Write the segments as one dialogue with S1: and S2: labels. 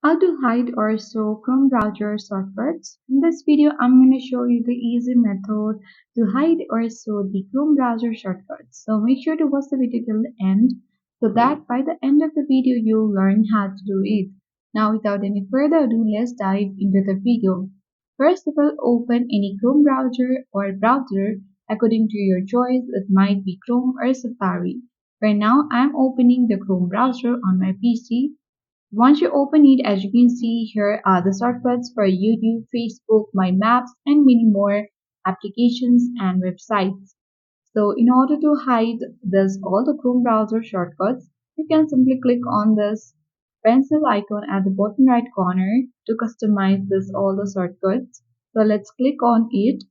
S1: How to hide or show Chrome browser shortcuts. In this video, I'm going to show you the easy method to hide or show the Chrome browser shortcuts. So make sure to watch the video till the end so that by the end of the video, you'll learn how to do it. Now, without any further ado, let's dive into the video. First of all, open any Chrome browser or browser according to your choice. It might be Chrome or Safari. Right now, I'm opening the Chrome browser on my PC. Once you open it, as you can see, here are the shortcuts for YouTube, Facebook, My Maps, and many more applications and websites. So in order to hide this all the Chrome browser shortcuts, you can simply click on this pencil icon at the bottom right corner to customize this all the shortcuts. So let's click on it.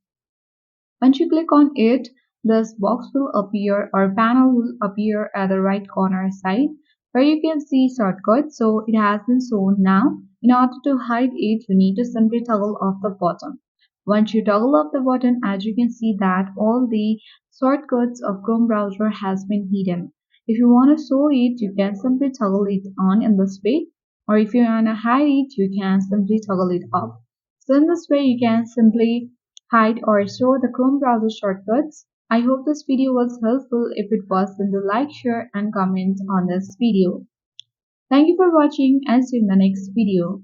S1: Once you click on it, this box will appear or panel will appear at the right corner side where you can see shortcuts. So it has been shown now. In order to hide it, you need to simply toggle off the button. Once you toggle off the button, as you can see that all the shortcuts of Chrome browser has been hidden. If you want to show it, you can simply toggle it on in this way, or if you want to hide it, you can simply toggle it off. So in this way, you can simply hide or show the Chrome browser shortcuts. I hope this video was helpful. If it was, then do like, share and comment on this video. Thank you for watching and see you in the next video.